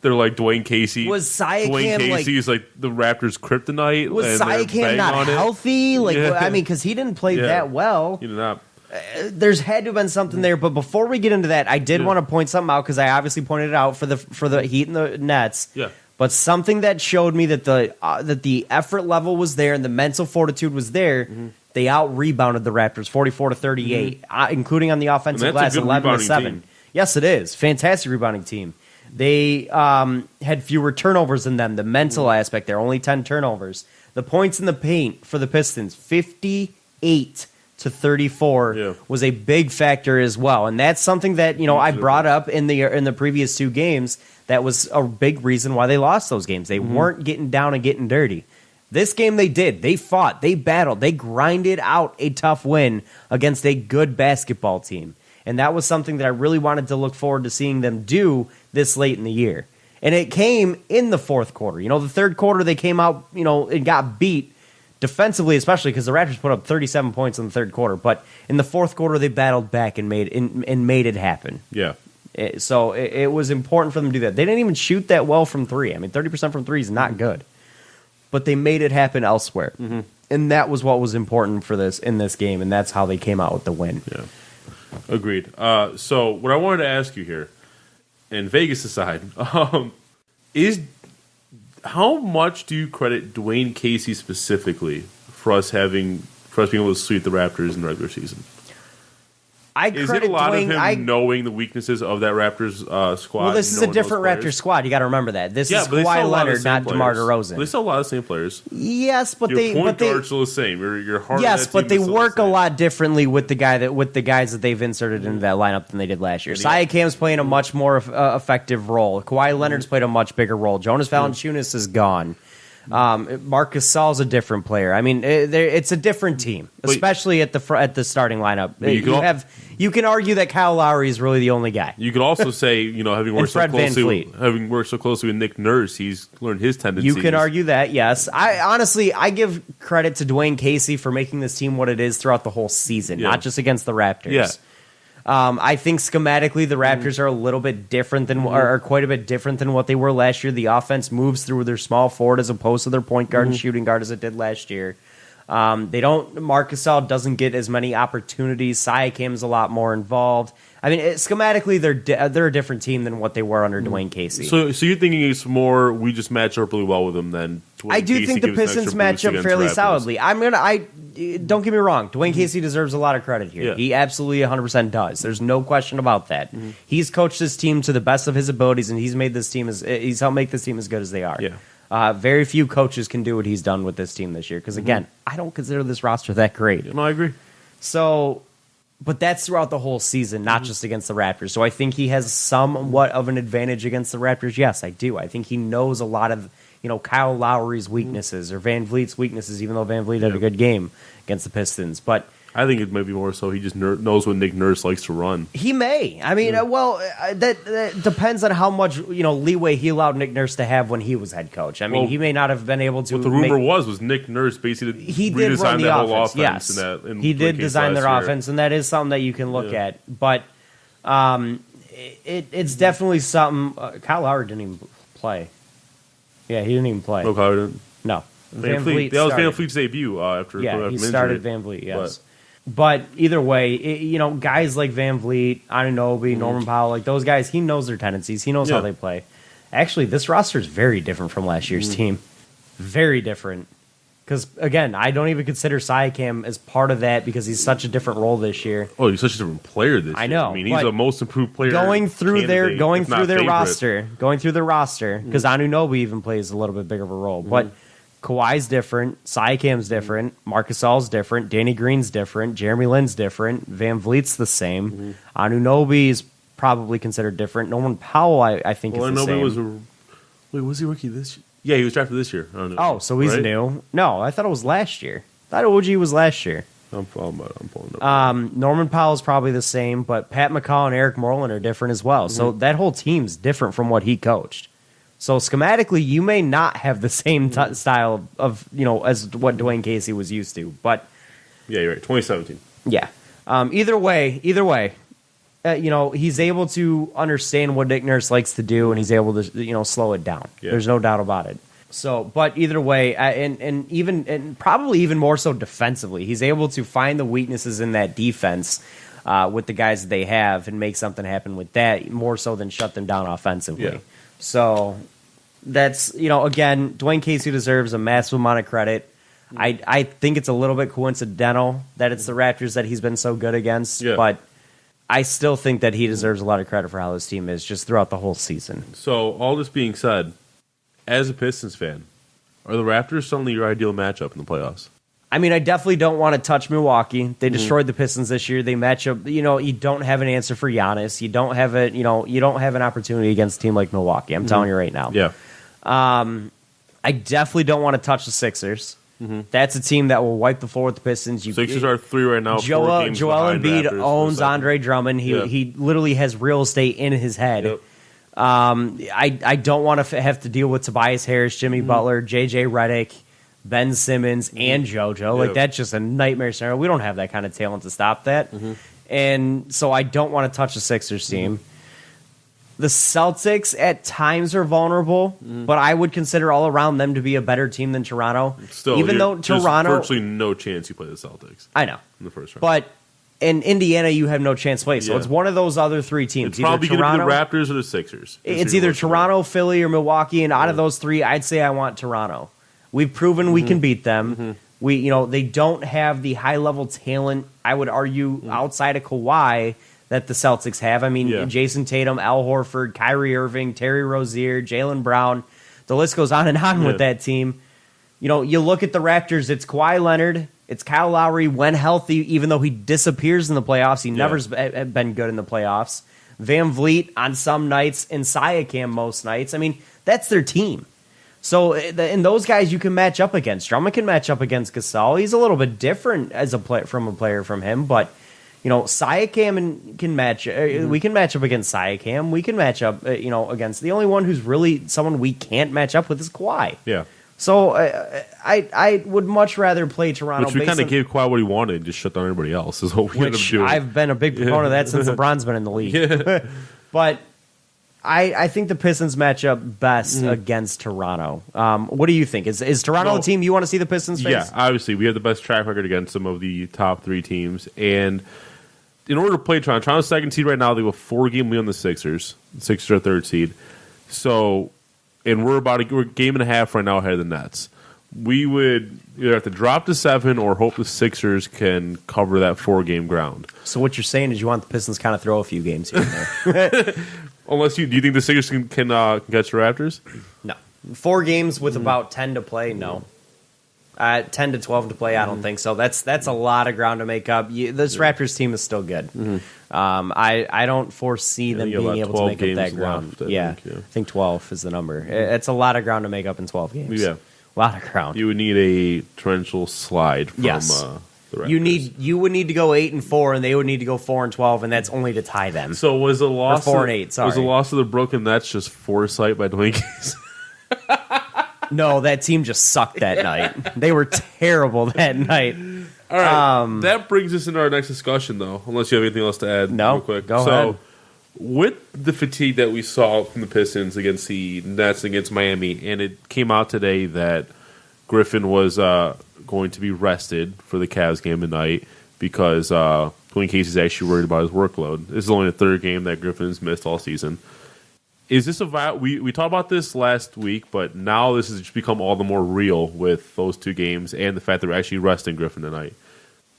like Dwayne Casey. Was Siakam Dwayne Casey is like the Raptors' kryptonite. Was Siakam not healthy? I mean, because he didn't play that well. He did not. There's had to have been something there, but before we get into that, I did want to point something out, because I obviously pointed it out for the Heat and the Nets. Yeah. But something that showed me that the effort level was there and the mental fortitude was there. They out rebounded the Raptors 44-38, including on the offensive glass 11-7. Yes, it is. Fantastic rebounding team. They had fewer turnovers than them. The mental aspect there, only 10 turnovers. The points in the paint for the Pistons, 58-34 was a big factor as well, and that's something that I brought up in the previous two games. That was a big reason why they lost those games. They weren't getting down and getting dirty. This game they did. They fought. They battled. They grinded out a tough win against a good basketball team. And that was something that I really wanted to look forward to seeing them do this late in the year. And it came in the fourth quarter. The third quarter they came out, and got beat defensively, especially because the Raptors put up 37 points in the third quarter. But in the fourth quarter, they battled back and made it happen. Yeah. So it was important for them to do that. They didn't even shoot that well from three. 30% from three is not good. But they made it happen elsewhere. Mm-hmm. And that was what was important for in this game, and that's how they came out with the win. Yeah. Agreed. So what I wanted to ask you here, and Vegas aside, is how much do you credit Dwayne Casey specifically for us being able to sweep the Raptors in the regular season? Is it a lot of him knowing the weaknesses of that Raptors squad? Well, this is a different Raptors squad. You got to remember that. This is Kawhi Leonard, not DeMar DeRozan. They still a lot of the same players. Yes, but your point guard's still the same. Your heart. Yes, but they work a lot differently with the guys that they've inserted into that lineup than they did last year. Siakam's playing a much more effective role. Kawhi Leonard's played a much bigger role. Jonas Valanciunas is gone. Marcus Gasol's a different player. It's a different team, especially at the starting lineup. You can argue that Kyle Lowry is really the only guy. You could also say, having worked so closely with Nick Nurse, he's learned his tendencies. You can argue that, yes. I give credit to Dwayne Casey for making this team what it is throughout the whole season, not just against the Raptors. Yeah. I think schematically the Raptors are a little bit different are quite a bit different than what they were last year. The offense moves through their small forward as opposed to their point guard and shooting guard as it did last year. Marcus Gasol doesn't get as many opportunities. Siakam's a lot more involved. Schematically they're a different team than what they were under Dwayne Casey. So you're thinking it's more we just match up really well with them than Dwayne I do Casey think the Pistons match up fairly solidly. Don't get me wrong. Dwayne Casey deserves a lot of credit here. Yeah. He absolutely 100% does. There's no question about that. He's coached this team to the best of his abilities, and he's helped make this team as good as they are. Yeah. Very few coaches can do what he's done with this team this year. Because again, I don't consider this roster that great. No, I agree. So, but that's throughout the whole season, not just against the Raptors. So I think he has somewhat of an advantage against the Raptors. Yes, I do. I think he knows a lot of Kyle Lowry's weaknesses or Van Vliet's weaknesses, even though Van Vliet had a good game against the Pistons. But I think it might be more so he just knows what Nick Nurse likes to run. He may. That depends on how much leeway he allowed Nick Nurse to have when he was head coach. He may not have been able to. What the rumor was Nick Nurse basically he did run the offense. Yes, he did design their offense, and that is something that you can look at. But it's definitely something. Kyle Lowry didn't even play. Yeah, he didn't even play. No, Kyle didn't. No. Van Vliet. That was Van Vliet's debut after. Yeah, he started Van Vliet. Yes. But either way, guys like Van Vliet, Anunoby, Norman Powell, those guys, he knows their tendencies. He knows how they play. Actually, this roster is very different from last year's team. Very different. Because, again, I don't even consider Siakam as part of that because he's such a different role this year. Oh, he's such a different player this year. I know. He's a most improved player. Going through their roster, because Anunoby even plays a little bit bigger of a role. But Kawhi's different, Siakam's different, Marcus Gasol's different, Danny Green's different, Jeremy Lin's different, Van Vliet's the same. Anunoby is probably considered different. Norman Powell, I think, is the same. Was he rookie this year? Yeah, he was drafted this year. Oh, so he's new. No, I thought it was last year. I thought OG was last year. I'm pulling up. Norman Powell's probably the same, but Pat McCall and Eric Moreland are different as well. So that whole team's different from what he coached. So schematically, you may not have the same style of as what Dwayne Casey was used to, but yeah, you're right. 2017. Yeah. Either way, he's able to understand what Nick Nurse likes to do, and he's able to slow it down. Yeah. There's no doubt about it. So, but either way, and probably even more so defensively, he's able to find the weaknesses in that defense with the guys that they have and make something happen with that more so than shut them down offensively. Yeah. So that's, again, Dwayne Casey deserves a massive amount of credit. I think it's a little bit coincidental that it's the Raptors that he's been so good against, but I still think that he deserves a lot of credit for how his team is just throughout the whole season. So, all this being said, as a Pistons fan, are the Raptors suddenly your ideal matchup in the playoffs? I definitely don't want to touch Milwaukee. They destroyed the Pistons this year. They match up. You don't have an answer for Giannis. You don't have you don't have an opportunity against a team like Milwaukee. I'm telling you right now. Yeah. I definitely don't want to touch the Sixers. That's a team that will wipe the floor with the Pistons. Sixers are 3 right now. Joel 4 games Embiid Raptors owns Andre Drummond. He literally has real estate in his head. Yep. I don't want to have to deal with Tobias Harris, Jimmy Butler, JJ Redick, Ben Simmons, and JoJo. Like, that's just a nightmare scenario. We don't have that kind of talent to stop that. And so I don't want to touch the Sixers team. The Celtics at times are vulnerable, but I would consider all around them to be a better team than Toronto. Still, even though Toronto, there's virtually no chance you play the Celtics. I know in the first round, but in Indiana you have no chance to play. So it's one of those other 3 teams. It's probably going to be the Raptors or the Sixers. It's either Toronto, Philly, or Milwaukee, and out of those 3, I'd say I want Toronto. We've proven we can beat them. They don't have the high level talent, I would argue, outside of Kawhi that the Celtics have. I mean, Jason Tatum, Al Horford, Kyrie Irving, Terry Rozier, Jaylen Brown. The list goes on and on with that team. You look at the Raptors, it's Kawhi Leonard, it's Kyle Lowry when healthy, even though he disappears in the playoffs. He never's been good in the playoffs. Van Vliet on some nights and Siakam most nights. I mean, that's their team. So, and those guys you can match up against. Drummond can match up against Gasol. He's a little bit different as a player from him, but Siakam can match. We can match up against Siakam. We can match up, against the only one who's really someone we can't match up with is Kawhi. Yeah. So I would much rather play Toronto. Which we kind of gave Kawhi what he wanted and just shut down everybody else. Is what we ended up doing. I've been a big proponent of that since LeBron's been in the league. But I think the Pistons match up best against Toronto. What do you think? Is Toronto the team you want to see the Pistons face? Yeah, obviously we have the best track record against some of the top 3 teams, and in order to play Toronto's 2nd seed right now, they have a 4-game lead on the Sixers. The Sixers are 3rd seed. So, and we're about a game and a half right now ahead of the Nets. We would either have to drop to 7 or hope the Sixers can cover that 4-game ground. So what you're saying is you want the Pistons kind of throw a few games here and there. Unless do you think the Sixers can catch the Raptors? No. 4 games with about 10 to play, no. 10 to 12 to play, I don't think so. That's a lot of ground to make up. This Raptors team is still good. I don't foresee them being able to make up that ground. I think 12 is the number. It's a lot of ground to make up in 12 games. Yeah. A lot of ground. You would need a torrential slide from the Raptors. You would need to go 8-4, and they would need to go 4-12, and that's only to tie them. So was the loss 4-8? Sorry, was the loss of the Brooklyn Nets just foresight by Dwayne Casey? No, that team just sucked that night. They were terrible that night. All right, that brings us into our next discussion, though. Unless you have anything else to add, no. real quick. Go ahead. With the fatigue that we saw from the Pistons against the Nets and against Miami, and it came out today that Griffin was going to be rested for the Cavs game tonight because Dwayne Casey's actually worried about his workload. This is only the 3rd game that Griffin's missed all season. Is this we talked about this last week, but now this has just become all the more real with those 2 games and the fact that we're actually resting Griffin tonight.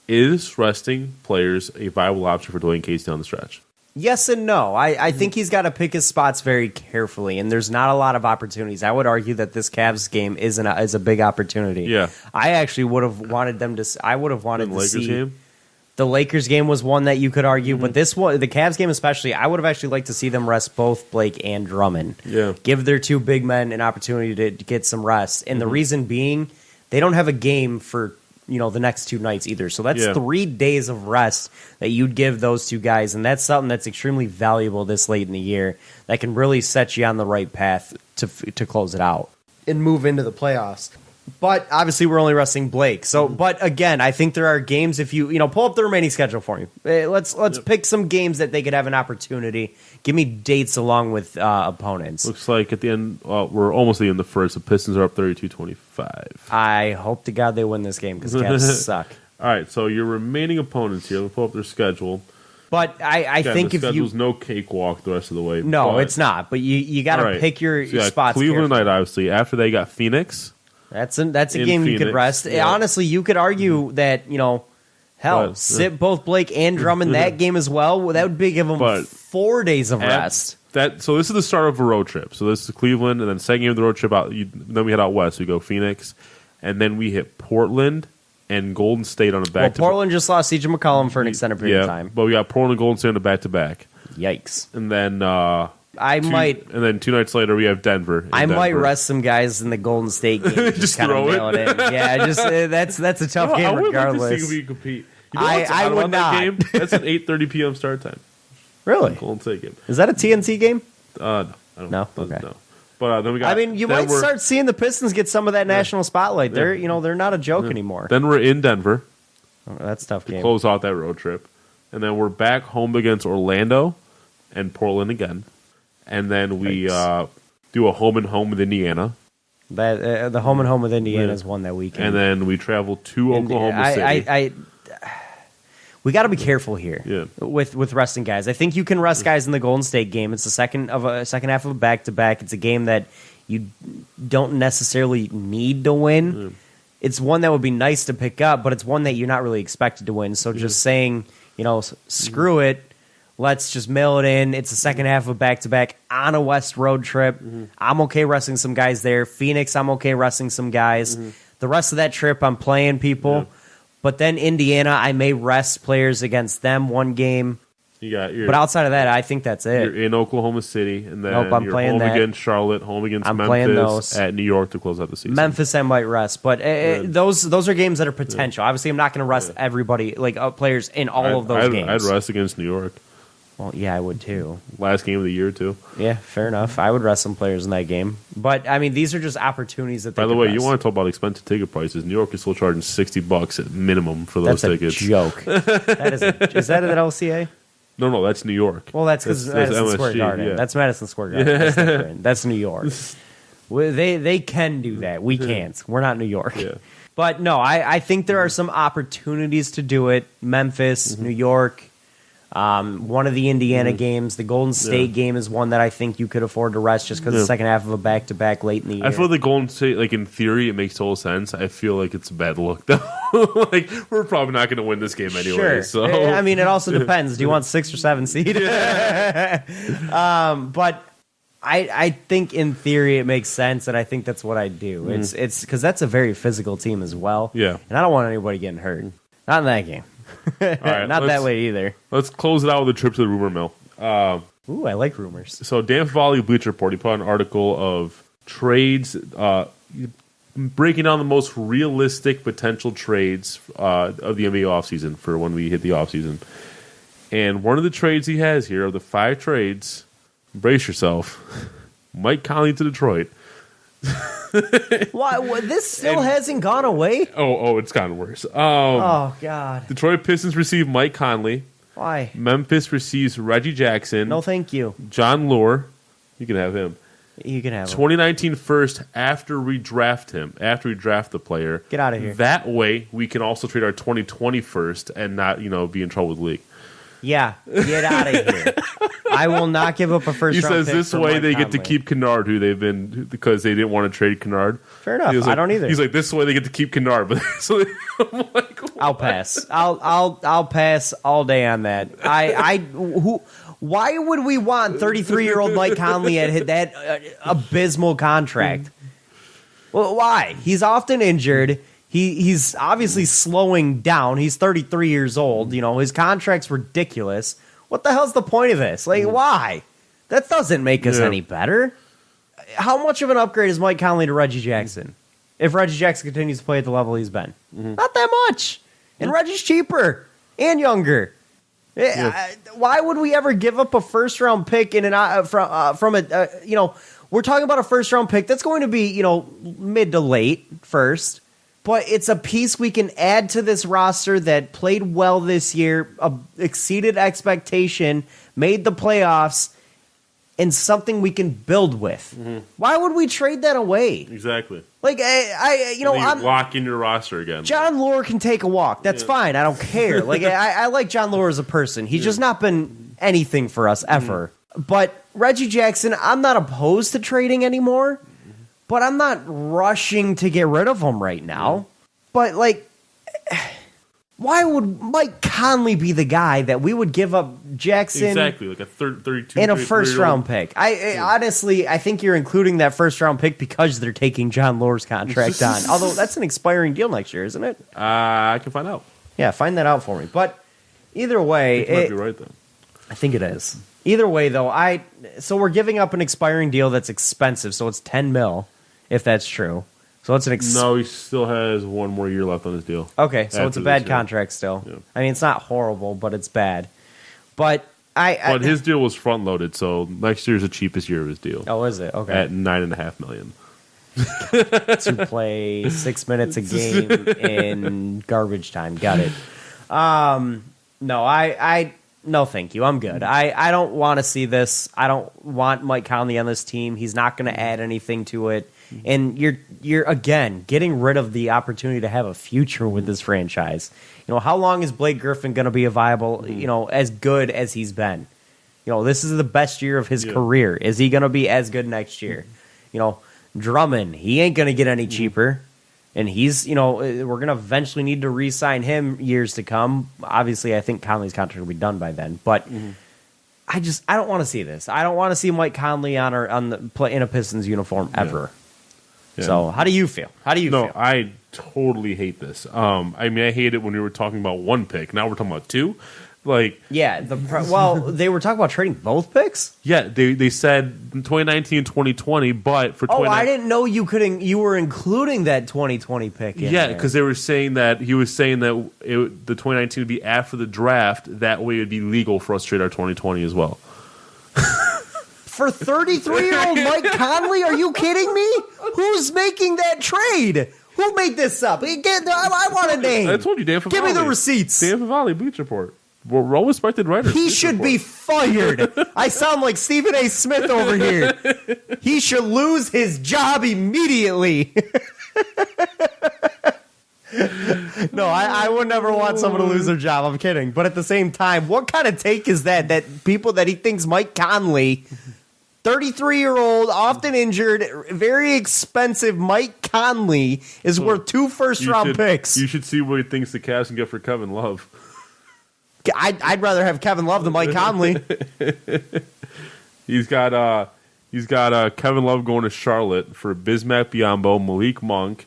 Is resting players a viable option for Dwayne Casey down the stretch? Yes and no. I think he's got to pick his spots very carefully, and there's not a lot of opportunities. I would argue that this Cavs game is a big opportunity. Yeah, I actually would have wanted them to. I would have wanted to see game? The Lakers game was one that you could argue, but this one, the Cavs game especially, I would have actually liked to see them rest both Blake and Drummond. Yeah, give their 2 big men an opportunity to get some rest, and the reason being, they don't have a game for the next 2 nights either. So that's 3 days of rest that you'd give those 2 guys, and that's something that's extremely valuable this late in the year that can really set you on the right path to close it out and move into the playoffs. But obviously, we're only resting Blake. So, but again, I think there are games. If you pull up the remaining schedule for me, let's pick some games that they could have an opportunity. Give me dates along with opponents. Looks like at the end, we're almost at the end of the first. The Pistons are up 32-25. I hope to God they win this game because Cavs suck. All right, so your remaining opponents here. Let me pull up their schedule. But I think the if you schedule's no cakewalk the rest of the way. No, it's not. But you got to pick your spots. Cleveland night, obviously. After they got Phoenix. That's a game Phoenix, you could rest. Yeah. Honestly, you could argue that sit both Blake and Drummond that game as well. That would give them 4 days of rest. So this is the start of a road trip. So this is Cleveland, and then 2nd game of the road trip out. Then we head out west. We go Phoenix, and then we hit Portland and Golden State on a back. Well, Portland just lost CJ McCollum for an extended period of time. But we got Portland and Golden State on a back-to-back. Yikes! And then might. And then 2 nights later, we have Denver. I might rest some guys in the Golden State game. Just kind of throw nail it in. Yeah, just that's a tough game I would regardless. like to see if we can compete. I would not. That game? That's an 8:30 p.m. start time. Really? Golden State game. Is that a TNT game? No. I don't No? know. Okay. No. But then we got. I mean, you might start seeing the Pistons get some of that national spotlight. They're they're not a joke anymore. Then we're in Denver. Oh, that's a tough game. Close out that road trip. And then we're back home against Orlando and Portland again. And then we do a home and home with Indiana. That the home and home with Indiana is one that weekend. And then we travel to Oklahoma City. We got to be careful here with resting guys. I think you can rest guys in the Golden State game. It's the second half of a back-to-back. It's a game that you don't necessarily need to win. It's one that would be nice to pick up, but it's one that you're not really expected to win. So just saying, screw it, let's just mail it in. It's the second half of a back-to-back on a West road trip. I'm okay resting some guys there. Phoenix, I'm okay resting some guys. The rest of that trip, I'm playing people. Yeah. But then Indiana, I may rest players against them one game. But outside of that, I think that's it. You're in Oklahoma City, and then I'm you're playing home that. against Charlotte, home against I'm playing Memphis, those. at New York to close out the season. Memphis, I might rest. But those are games that are potential. Obviously, I'm not going to rest everybody, players in all of those games. I'd rest against New York. Well, yeah, I would too. Last game of the year, too. Yeah, fair enough. I would rest some players in that game. But, I mean, these are just opportunities that they By the way, rest. you want to talk about expensive ticket prices. New York is still charging $60 at minimum for those tickets. That's a joke. Is that at LCA? No, that's New York. Well, that's because Madison MSG, Square Garden. yeah. That's Madison Square Garden. That's different. That's New York. They can do that. We can't. We're not New York. Yeah. But, no, I think there are some opportunities to do it. Memphis, New York. One of the Indiana games, the Golden State game is one that I think you could afford to rest just because the second half of a back-to-back late in the year. I feel the Golden State, in theory, it makes total sense. I feel like it's a bad look, though. We're probably not going to win this game anyway. Sure. So. I mean, it also depends. Do you want 6 or 7 seed? But I think in theory it makes sense, and I think that's what I do. It's because that's a very physical team as well. Yeah. And I don't want anybody getting hurt. Not in that game. Right, not that way either. Let's close it out with a trip to the rumor mill. Ooh, I like rumors. So Dan Favale, Bleacher Report, he put out an article of trades, breaking down the most realistic potential trades of the NBA offseason for when we hit the offseason. And one of the trades he has here, of the 5 trades, brace yourself, Mike Conley to Detroit. Why? This still hasn't gone away? Oh, it's gotten worse. Oh, God. Detroit Pistons receive Mike Conley. Why? Memphis receives Reggie Jackson. No, thank you. John Lure. You can have him. You can have him. 2019 first after we draft him, after we draft the player. Get out of here. That way, we can also trade our 2020 first and not, be in trouble with the league. Yeah, get out of here. I will not give up a first round pick. He says this for way Mike they get to Conley. keep Kennard, who they've been, because they didn't want to trade Kennard. Fair enough. I don't either. He's like, this way they get to keep Kennard. But so I'm like, what? I'll pass. I'll pass all day on that. Why would we want 33-year-old Mike Conley at that abysmal contract? Well, why? He's often injured. He's obviously slowing down. He's 33 years old. His contract's ridiculous. What the hell's the point of this? Why? That doesn't make us any better. How much of an upgrade is Mike Conley to Reggie Jackson? If Reggie Jackson continues to play at the level he's been. Not that much. And Reggie's cheaper and younger. Why would we ever give up a first-round pick from a we're talking about a first-round pick that's going to be, mid to late first. But it's a piece we can add to this roster that played well this year, exceeded expectation, made the playoffs, and something we can build with. Why would we trade that away? Exactly. I'm lock in your roster again. John Lure can take a walk. That's fine. I don't care. I like John Lure as a person. He's just not been anything for us ever. But Reggie Jackson, I'm not opposed to trading anymore. But I'm not rushing to get rid of him right now. But, why would Mike Conley be the guy that we would give up Jackson? Exactly, like a 32 in a first-round pick. Honestly, I think you're including that first-round pick because they're taking John Lure's contract on. Although, that's an expiring deal next year, isn't it? I can find out. Yeah, find that out for me. But either way... You might be right, though. I think it is. Either way, though, so we're giving up an expiring deal that's expensive, so it's $10 million, if that's true. So it's no, he still has one more year left on his deal. Okay, so it's a bad contract still. Yeah. I mean, it's not horrible, but it's bad. But but his deal was front loaded, so next year's the cheapest year of his deal. Oh, is it? Okay, at $9.5 million to play 6 minutes a game in garbage time. Got it. No, no, thank you. I'm good. I don't want to see this. I don't want Mike Conley on this team. He's not going to add anything to it. And you're again getting rid of the opportunity to have a future with this franchise. You know, how long is Blake Griffin going to be a viable, as good as he's been? This is the best year of his career. Is he going to be as good next year? Drummond, he ain't going to get any cheaper. And he's, we're going to eventually need to re-sign him years to come. Obviously, I think Conley's contract will be done by then. But I don't want to see this. I don't want to see Mike Conley in a Pistons uniform ever. Yeah. So, how do you feel? No, I totally hate this. I hate it when we were talking about one pick. Now we're talking about two. They were talking about trading both picks? Yeah, they said 2019 and 2020, but for 2019... I didn't know you were including that 2020 pick in there. Because they were saying that the 2019 would be after the draft. That way it would be legal for us to trade our 2020 as well. For 33-year-old Mike Conley? Are you kidding me? Who's making that trade? Who made this up? I want a name. I told you, Dan Favale. Give me the receipts. Dan Favale, Bleach Report. Well-respected writer. He should be fired. I sound like Stephen A. Smith over here. He should lose his job immediately. No, I would never want someone to lose their job. I'm kidding. But at the same time, what kind of take is that people that he thinks Mike Conley, 33-year-old, often injured, very expensive Mike Conley is worth 2 first-round picks? You should see what he thinks the Cavs can get for Kevin Love. I'd rather have Kevin Love than Mike Conley. He's got Kevin Love going to Charlotte for Bismack Biyombo, Malik Monk,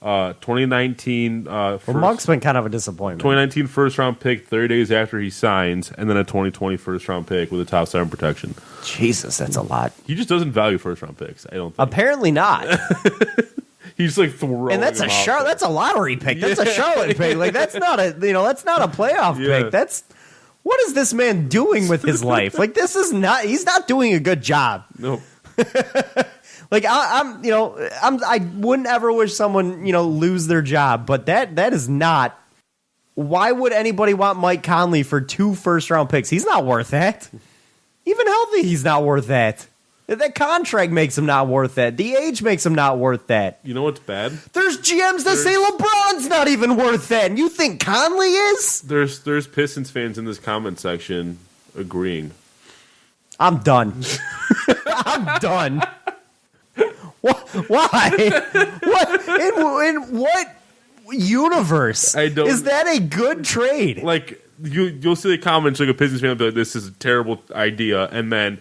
2019. Monk's been kind of a disappointment. 2019 first round pick 30 days after he signs, and then a 2020 first round pick with a top 7 protection. Jesus, that's a lot. He just doesn't value first round picks. I don't think. Apparently not. He's like throwing. And that's that's a lottery pick. That's a Charlotte pick. Like that's not a playoff pick. What is this man doing with his life? Like he's not doing a good job. Nope. Like I wouldn't ever wish someone, lose their job, but that is not. Why would anybody want Mike Conley for 2 first-round picks? He's not worth that. Even healthy, he's not worth that. That contract makes him not worth that. The age makes him not worth that. You know what's bad? There's GMs that say LeBron's not even worth that, and you think Conley is? There's Pistons fans in this comment section agreeing. I'm done. I'm done. Why? What in what universe is that a good trade? Like you'll see the comments like a Pistons fan will be like, "This is a terrible idea," and then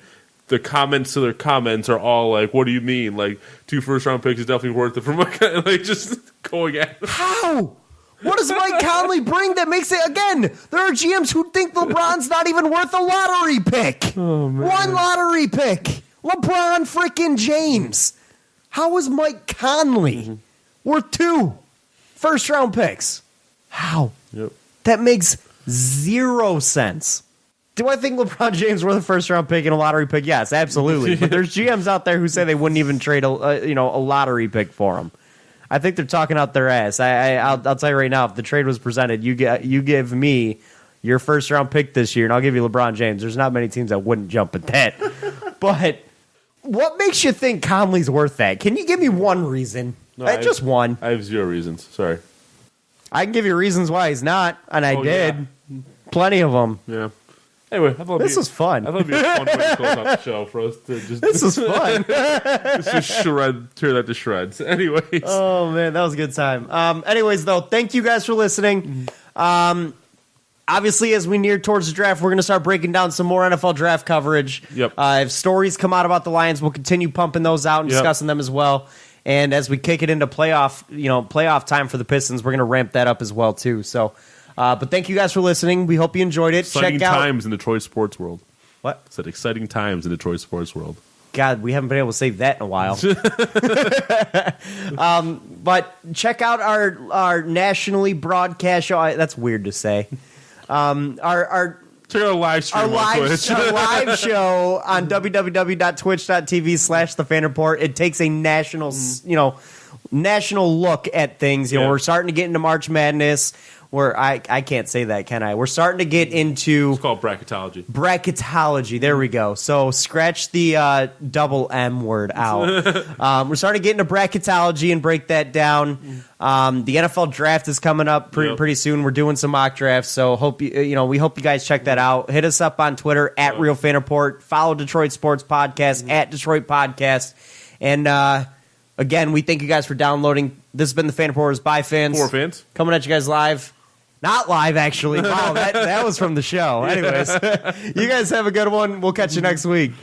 the comments to their comments are all like, "What do you mean? Like 2 first-round picks is definitely worth it for Mike." Like just going at it. How? What does Mike Conley bring that makes it? Again, there are GMs who think LeBron's not even worth a lottery pick. Oh, man. 1 lottery pick. LeBron freaking James. How is Mike Conley worth 2 first-round picks? How? Yep. That makes 0 sense. Do I think LeBron James worth a first-round pick and a lottery pick? Yes, absolutely. But there's GMs out there who say they wouldn't even trade a lottery pick for him. I think they're talking out their ass. I'll tell you right now, if the trade was presented, you give me your first-round pick this year, and I'll give you LeBron James. There's not many teams that wouldn't jump at that. But what makes you think Conley's worth that? Can you give me one reason? No, just one. I have 0 reasons. Sorry. I can give you reasons why he's not, and I did. Yeah. Plenty of them. Yeah. Anyway, this was fun. I thought it'd be a fun way to close out the show for us to just. This was fun. Just tear that to shreds. Anyways. Oh man, that was a good time. Anyways, though, thank you guys for listening. Obviously, as we near towards the draft, we're going to start breaking down some more NFL draft coverage. Yep. If stories come out about the Lions, we'll continue pumping those out and discussing them as well. And as we kick it into playoff time for the Pistons, we're going to ramp that up as well too. So. But thank you guys for listening. We hope you enjoyed it. Exciting Check out times in Detroit sports world. What? Said exciting times in Detroit sports world. God, we haven't been able to say that in a while. But check out our nationally broadcast show. That's weird to say. Our Check out our live stream on Twitch. Our live show on www.twitch.tv/The Fan Report. It takes a national, national look at things. We're starting to get into March Madness. Where I can't say that, can I? We're starting to get into... It's called bracketology. Bracketology, there we go. So scratch the double M word out. We're starting to get into bracketology and break that down. The NFL draft is coming up pretty soon. We're doing some mock drafts, so we hope you guys check that out. Hit us up on Twitter at Real Fan Report. Follow Detroit Sports Podcast at Detroit Podcast. And again, we thank you guys for downloading. This has been the Fan Reporters by fans. For fans. Coming at you guys live. Not live, actually. Wow, that was from the show. Anyways, you guys have a good one. We'll catch you next week.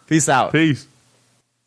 Peace out. Peace.